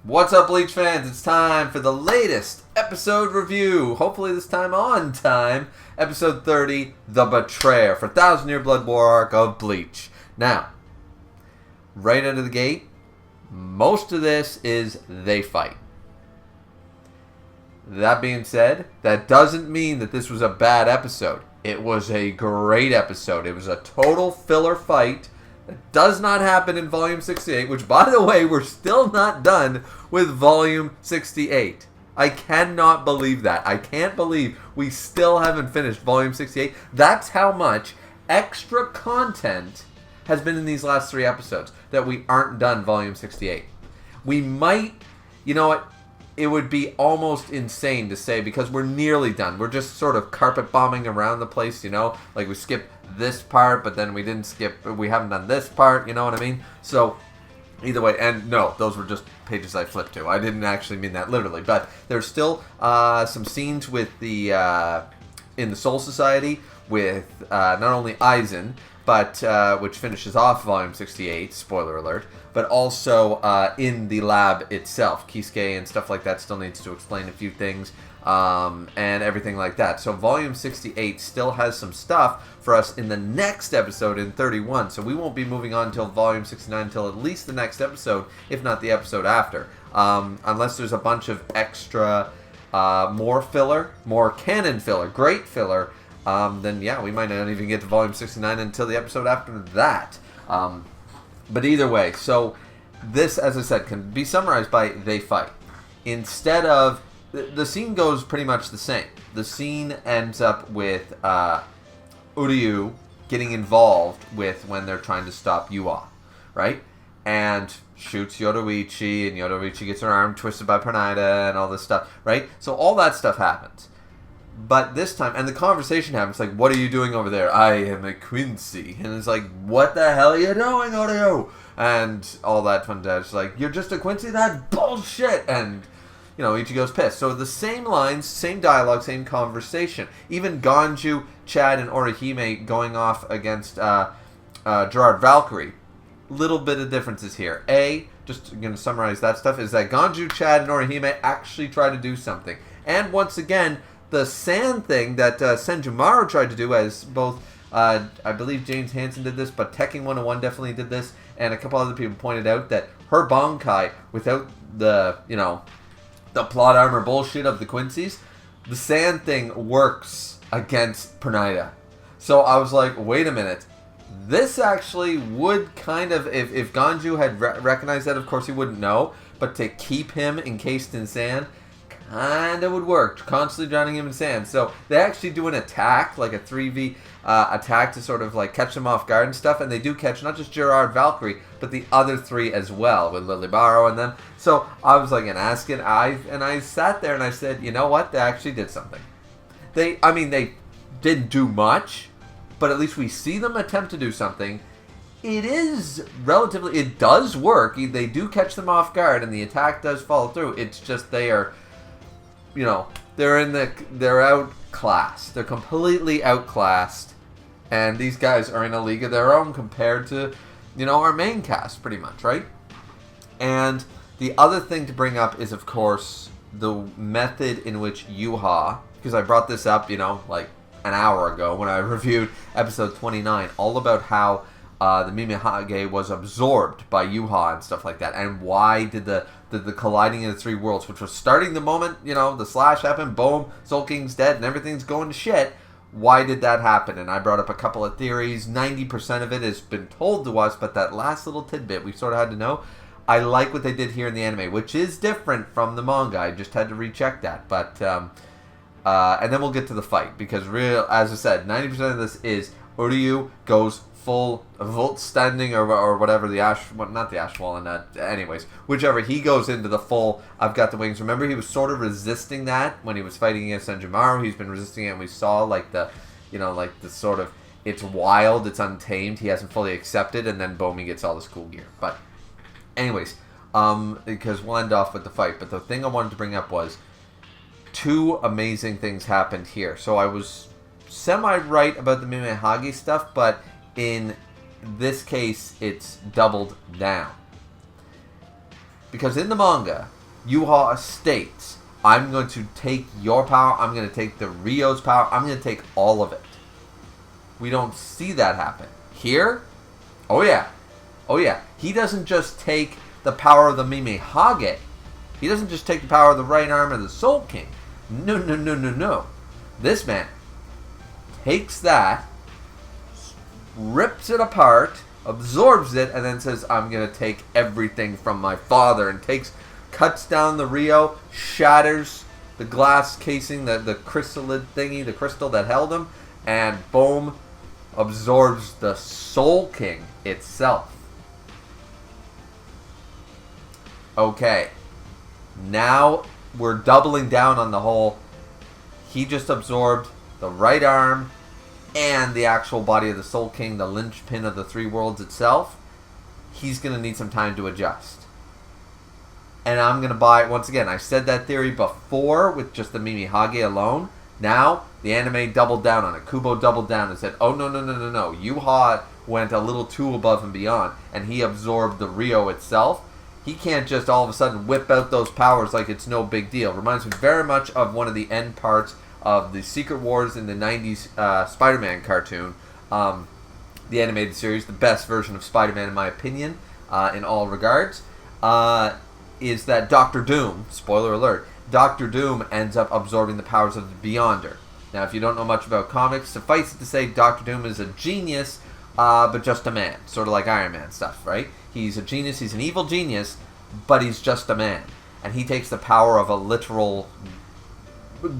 What's up, Bleach fans? It's time for the latest episode review. Hopefully this time on time. Episode 30, The Betrayer, for 1,000 Year Blood War arc of Bleach. Now, right out of the gate, most of this is they fight. That being said, that doesn't mean that this was a bad episode. It was a great episode. It was a total filler fight. That does not happen in Volume 68, which, by the way, we're still not done with Volume 68. I cannot believe that. I can't believe we still haven't finished Volume 68. That's how much extra content has been in these last 3 episodes, that we aren't done Volume 68. We might, you know what, it would be almost insane to say, because we're nearly done. We're just sort of carpet bombing around the place, you know? Like, we skipped this part, but then we haven't done this part, you know what I mean? So, either way, and no, those were just pages I flipped to. I didn't actually mean that literally, but there's still some scenes with the, in the Soul Society with not only Aizen, but, which finishes off Volume 68, spoiler alert, but also in the lab itself. Kisuke and stuff like that still needs to explain a few things, and everything like that. So Volume 68 still has some stuff for us in the next episode in 31, so we won't be moving on until Volume 69 until at least the next episode, if not the episode after. Unless there's a bunch of extra, more filler, more canon filler, great filler, then yeah, we might not even get to Volume 69 until the episode after that. But either way, so this, as I said, can be summarized by they fight. Instead of, the scene goes pretty much the same. The scene ends up with URYU getting involved with when they're trying to stop UA, right? And shoots Yoruichi, and Yoruichi gets her arm twisted by Pernida and all this stuff, right? So all that stuff happens. But this time, and the conversation happens, like, what are you doing over there? I am a Quincy. And it's like, what the hell are you doing, URYU? And all that fun stuff. It's like, you're just a Quincy? That's bullshit! And, you know, Ichigo's pissed. So the same lines, same dialogue, same conversation. Even Ganju, Chad, and Orihime going off against Gerard Valkyrie. Little bit of differences here. Just going to summarize that stuff, is that Ganju, Chad, and Orihime actually try to do something. And once again, the sand thing that Senjumaru tried to do, as both, I believe James Hansen did this, but Tekking 101 definitely did this, and a couple other people pointed out that her Bankai, without the, you know, the plot armor bullshit of the Quincy's, the sand thing works against Pernida. So I was like, wait a minute. This actually would kind of, if Ganju had recognized that, of course he wouldn't know, but to keep him encased in sand, kind of would work, constantly drowning him in sand. So they actually do an attack, like a 3v attack to sort of like catch them off guard and stuff, and they do catch not just Gerard Valkyrie, but the other 3 as well, with Lilibaro and them. So I was like, I sat there and I said, you know what, they actually did something. They didn't do much, but at least we see them attempt to do something. It does work. They do catch them off guard, and the attack does follow through. It's just they are, you know, they're outclassed. They're completely outclassed, and these guys are in a league of their own compared to, you know, our main cast, pretty much, right? And the other thing to bring up is, of course, the method in which Yuha, because I brought this up, you know, like an hour ago when I reviewed episode 29, all about how the Mimihage was absorbed by Yuha and stuff like that, and why did the colliding of the 3 worlds, which was starting the moment, you know, the slash happened, boom, Soul King's dead, and everything's going to shit. Why did that happen? And I brought up a couple of theories. 90% of it has been told to us, but that last little tidbit we sort of had to know. I like what they did here in the anime, which is different from the manga. I just had to recheck that. But and then we'll get to the fight, because as I said, 90% of this is URYU goes full Volt standing or whatever, not the ash wall, and anyways, whichever, he goes into the full I've got the wings. Remember, he was sort of resisting that when he was fighting against Senjumaru. He's been resisting it, and we saw like the, you know, like the sort of, it's wild, it's untamed, he hasn't fully accepted, and then boom, he gets all this cool gear. But anyways, because we'll end off with the fight, but the thing I wanted to bring up was 2 amazing things happened here. So I was semi-right about the Mimihage stuff, but in this case, it's doubled down. Because in the manga, Yuha states, I'm going to take your power, I'm going to take the Ryo's power, I'm going to take all of it. We don't see that happen. Here, oh yeah. He doesn't just take the power of the Mimihage. He doesn't just take the power of the right arm of the Soul King. No. This man takes that, rips it apart, absorbs it, and then says, I'm going to take everything from my father, and cuts down the Ryo, shatters the glass casing, the chrysalid thingy, the crystal that held him, and boom, absorbs the Soul King itself. Okay, now we're doubling down on the whole, he just absorbed the right arm and the actual body of the Soul King, the linchpin of the three worlds itself. He's going to need some time to adjust. And I'm going to buy, once again, I said that theory before with just the Mimihage alone. Now, the anime doubled down on it. Kubo doubled down and said, oh, no. Yuha went a little too above and beyond, and he absorbed the Ryo itself. He can't just all of a sudden whip out those powers like it's no big deal. Reminds me very much of one of the end parts of the Secret Wars in the 90s Spider-Man cartoon. The animated series, the best version of Spider-Man in my opinion, in all regards, is that Doctor Doom, spoiler alert, Doctor Doom ends up absorbing the powers of the Beyonder. Now, if you don't know much about comics, suffice it to say Doctor Doom is a genius, but just a man. Sort of like Iron Man stuff, right? He's a genius, he's an evil genius, but he's just a man. And he takes the power of a literal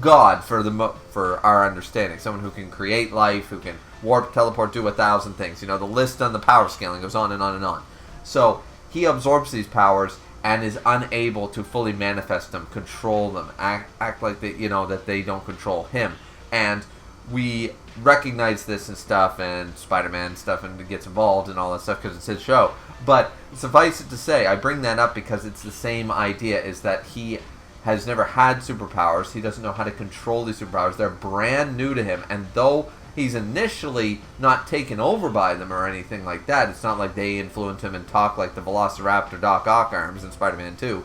god for our understanding. Someone who can create life, who can warp, teleport, do 1,000 things. You know, the list on the power scaling goes on and on and on. So, he absorbs these powers and is unable to fully manifest them, control them, act like they, that they don't control him. And we recognize this and stuff, and Spider-Man stuff, and it gets involved and all that stuff because it's his show. But suffice it to say, I bring that up because it's the same idea, is that he has never had superpowers. He doesn't know how to control these superpowers. They're brand new to him, and though he's initially not taken over by them or anything like that, it's not like they influence him and talk like the Velociraptor Doc Ock arms in Spider-Man 2.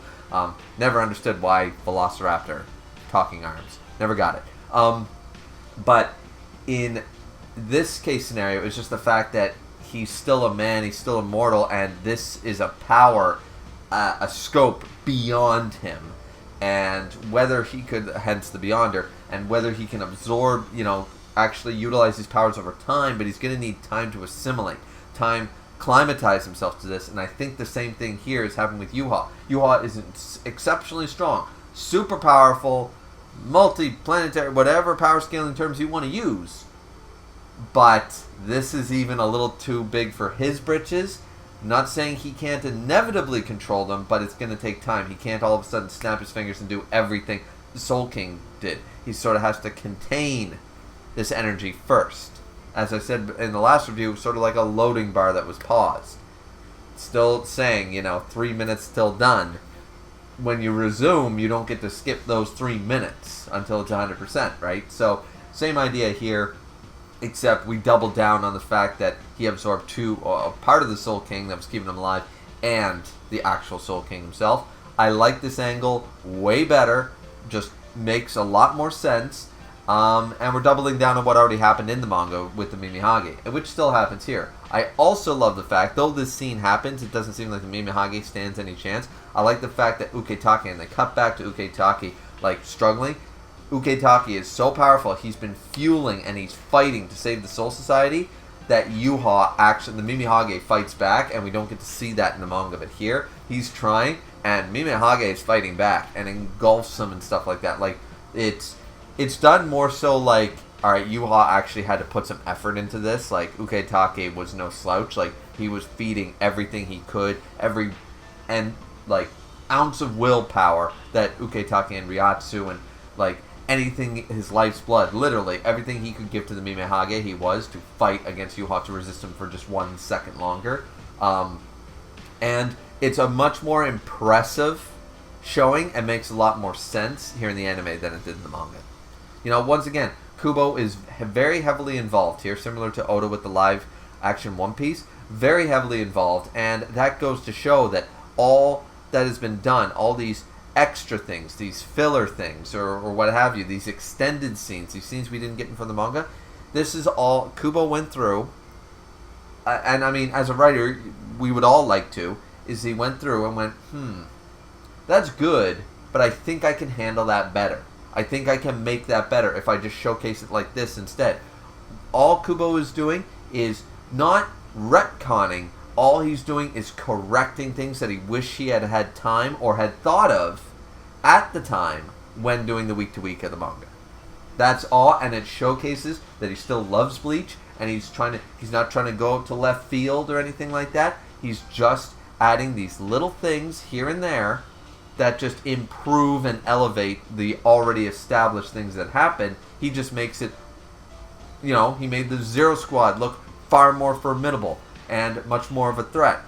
Never understood why Velociraptor talking arms. Never got it. But in this case scenario, it's just the fact that he's still a man, he's still immortal, and this is a power, a scope beyond him. And whether he could, hence the Beyonder, and whether he can absorb, actually utilize his powers over time, but he's going to need time to assimilate, time climatize himself to this. And I think the same thing here is happening with Yuha. Yuha is exceptionally strong, super powerful, multi-planetary, whatever power scaling terms you want to use. But this is even a little too big for his britches. Not saying he can't inevitably control them, but it's going to take time. He can't all of a sudden snap his fingers and do everything the Soul King did. He sort of has to contain this energy first. As I said in the last review, sort of like a loading bar that was paused. Still saying, 3 minutes till done. When you resume, you don't get to skip those 3 minutes until it's 100%, right? So, same idea here, except we double down on the fact that he absorbed a part of the Soul King that was keeping him alive, and the actual Soul King himself. I like this angle way better, just makes a lot more sense, and we're doubling down on what already happened in the manga with the Mimihage, which still happens here. I also love the fact, though this scene happens, it doesn't seem like the Mimihage stands any chance. I like the fact that Uketake, and they cut back to Uketake, struggling. Uketake is so powerful, he's been fueling and he's fighting to save the Soul Society, that Yuha, actually, the Mimihage fights back, and we don't get to see that in the manga, but here, he's trying, and Mimihage is fighting back, and engulfs him and stuff like that. It's done more so alright, Yuha actually had to put some effort into this, Uketake was no slouch, he was feeding everything he could, every ounce of willpower that Uketake and Ryatsu and, anything, his life's blood, literally everything he could give to the Mimihage, he was to fight against Yuha to resist him for just 1 second longer. And it's a much more impressive showing and makes a lot more sense here in the anime than it did in the manga. Once again, Kubo is very heavily involved here, similar to Oda with the live action One Piece, very heavily involved, and that goes to show that all that has been done, all these extra things, these filler things, or what have you, these extended scenes, these scenes we didn't get in from the manga. This is all Kubo went through, and I mean, as a writer, we would all like to, is he went through and went, that's good, but I think I can handle that better. I think I can make that better if I just showcase it like this instead. All Kubo is doing is not retconning. All he's doing is correcting things that he wished he had had time or had thought of at the time when doing the week-to-week of the manga. That's all, and it showcases that he still loves Bleach, and he's not trying to go to left field or anything like that. He's just adding these little things here and there that just improve and elevate the already established things that happen. He just makes it, he made the Zero Squad look far more formidable and much more of a threat.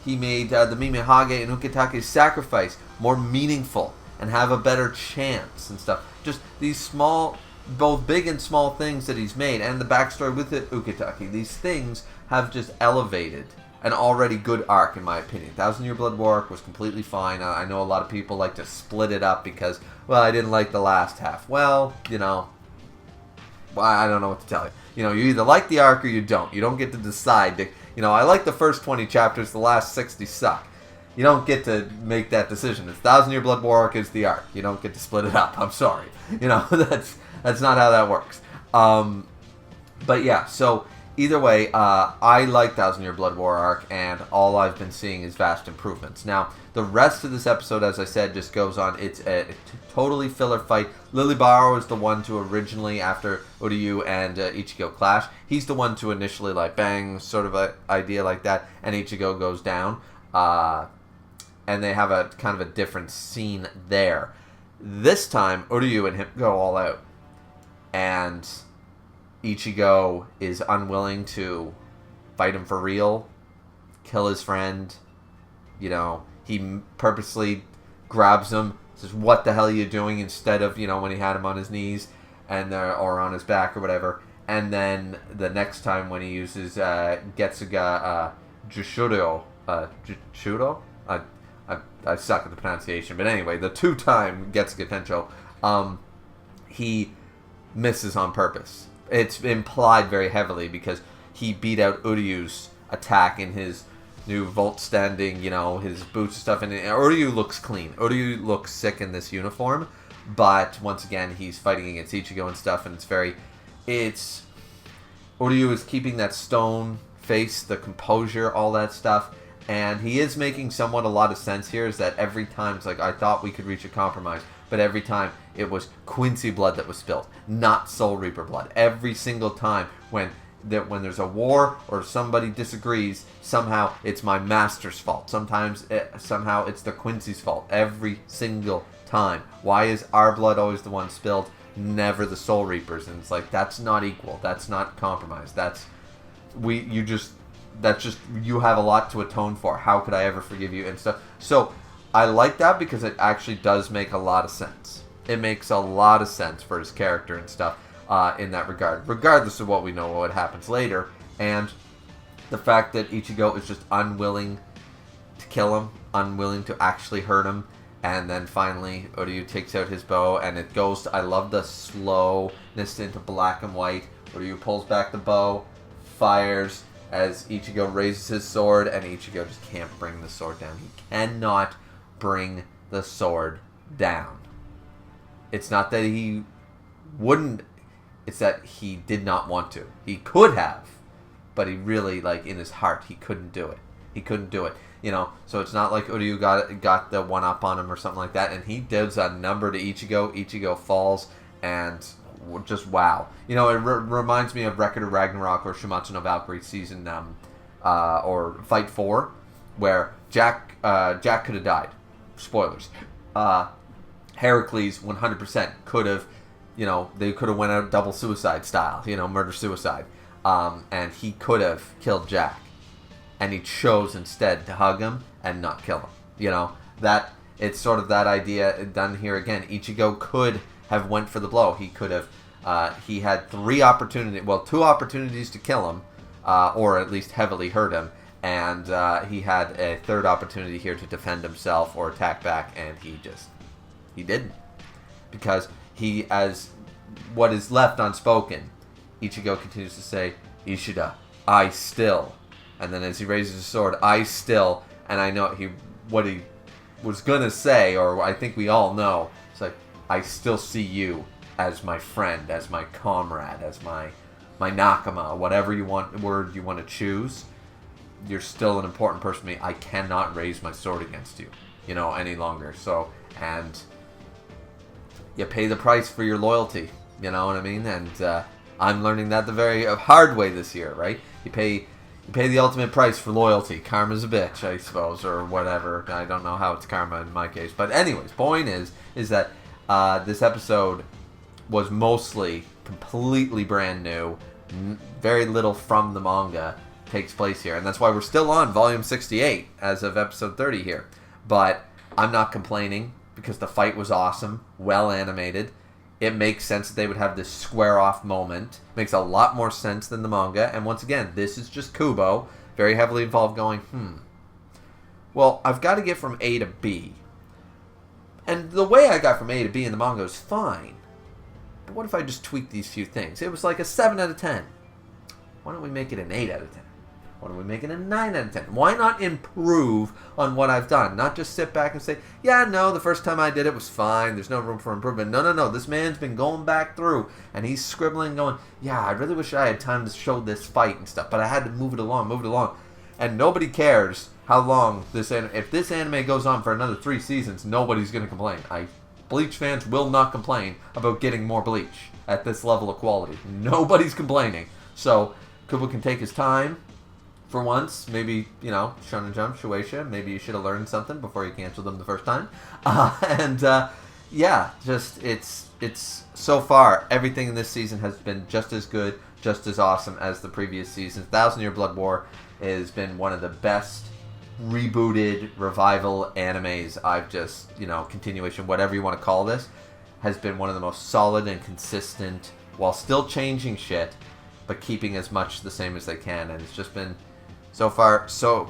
He made the Mimihage and Ukitake's sacrifice more meaningful and have a better chance and stuff. Just these small, both big and small things that he's made, and the backstory with Ukitake. These things have just elevated an already good arc, in my opinion. Thousand Year Blood War arc was completely fine. I know a lot of people like to split it up because, well, I didn't like the last half. Well, I don't know what to tell you. You either like the arc or you don't. You don't get to decide. I like the first 20 chapters. The last 60 suck. You don't get to make that decision. It's Thousand Year Blood War arc is the arc. You don't get to split it up. I'm sorry. That's not how that works. But yeah, so either way, I like Thousand Year Blood War arc, and all I've been seeing is vast improvements. Now, the rest of this episode, as I said, just goes on. It's a totally filler fight. Lily Barrow is the one to originally, after URYU and Ichigo clash, he's the one to initially, bang, sort of a idea like that, and Ichigo goes down. And they have a kind of a different scene there. This time, URYU and him go all out. And Ichigo is unwilling to fight him for real, kill his friend. He purposely grabs him, says, "What the hell are you doing?" instead of, when he had him on his knees and or on his back or whatever. And then the next time when he uses Getsuga Jushuro, I suck at the pronunciation, but anyway, the 2-time Getsuga Tensho, he misses on purpose. It's implied very heavily because he beat out URYU's attack in his new vault standing, his boots and stuff. And URYU looks clean. URYU looks sick in this uniform, but once again, he's fighting against Ichigo and stuff, and URYU is keeping that stone face, the composure, all that stuff. And he is making somewhat a lot of sense here, is that every time, it's like, I thought we could reach a compromise, but every time it was Quincy blood that was spilled, not Soul Reaper blood. Every single time when there's a war or somebody disagrees, somehow it's my master's fault. Somehow it's the Quincy's fault. Every single time. Why is our blood always the one spilled, never the Soul Reapers? And it's like, that's not equal. That's not compromise. You have a lot to atone for. How could I ever forgive you and stuff? So I like that because it actually does make a lot of sense. It makes a lot of sense for his character and stuff in that regard, regardless of what we know what happens later. And the fact that Ichigo is just unwilling to kill him, unwilling to actually hurt him, and then finally URYU takes out his bow, and it goes to, I love the slowness into black and white. URYU pulls back the bow, fires, as Ichigo raises his sword, and Ichigo just can't bring the sword down. He cannot bring the sword down. It's not that he wouldn't, it's that he did not want to. He could have, but he really, in his heart, he couldn't do it. He couldn't do it. So it's not like URYU got the one up on him or something like that, and he does a number to Ichigo. Ichigo falls, and just wow. It reminds me of Record of Ragnarok or Shumatsu no Valkyrie season or Fight 4, where Jack could have died. Spoilers. Heracles 100% could have, they could have went out double suicide style, murder-suicide. And he could have killed Jack. And he chose instead to hug him and not kill him. That it's sort of that idea done here again. Ichigo could have went for the blow. He could have, he had 2 opportunities to kill him, or at least heavily hurt him, And he had a third opportunity here to defend himself or attack back, and he didn't. Because he, as what is left unspoken, Ichigo continues to say, Ishida, I still. And then as he raises his sword, I still. And I know what he was going to say, or I think we all know, it's like, I still see you as my friend, as my comrade, as my nakama, whatever word you want to choose. You're still an important person to me. I cannot raise my sword against you, any longer. So, and you pay the price for your loyalty, you know what I mean? And I'm learning that the very hard way this year, right? You pay the ultimate price for loyalty. Karma's a bitch, I suppose, or whatever. I don't know how it's karma in my case. But anyways, point is that this episode was mostly completely brand new. Very little from the manga takes place here, and that's why we're still on volume 68 as of episode 30 here. But I'm not complaining because the fight was awesome, well animated. It makes sense that they would have this square off moment. Makes a lot more sense than the manga. And once again, this is just Kubo, very heavily involved, going, well, I've got to get from A to B. And the way I got from A to B in the manga is fine. But what if I just tweak these few things? It was like a 7 out of 10. Why don't we make it an 8 out of 10? Why don't we make it a 9 out of 10? Why not improve on what I've done? Not just sit back and say, yeah, no, the first time I did it was fine. There's no room for improvement. No. This man's been going back through, and he's scribbling, going, yeah, I really wish I had time to show this fight and stuff, but I had to move it along. And nobody cares how long if this anime goes on for another 3 seasons, nobody's going to complain. Bleach fans will not complain about getting more Bleach at this level of quality. Nobody's complaining. So, Kubo can take his time. For once, maybe, Shonen Jump, Shueisha, maybe you should have learned something before you canceled them the first time. It's so far, everything in this season has been just as good, just as awesome as the previous seasons. 1,000 Year Blood War has been one of the best rebooted revival animes I've just, continuation, whatever you want to call this, has been one of the most solid and consistent, while still changing shit, but keeping as much the same as they can. And it's just been so far so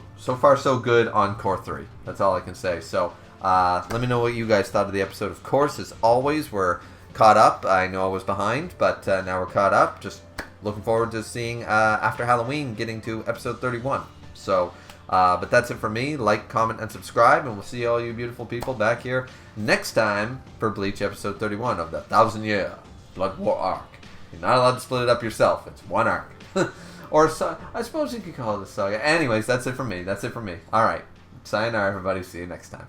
good on Core 3. That's all I can say. So let me know what you guys thought of the episode. Of course, as always, we're caught up. I know I was behind, but now we're caught up. Just looking forward to seeing after Halloween getting to episode 31. So but that's it for me. Like, comment, and subscribe, and we'll see all you beautiful people back here next time for Bleach episode 31 of the 1,000 Year Blood War arc. You're not allowed to split it up yourself. It's one arc. Or I suppose you could call it a saga. Anyways, that's it for me. All right. Sayonara, everybody. See you next time.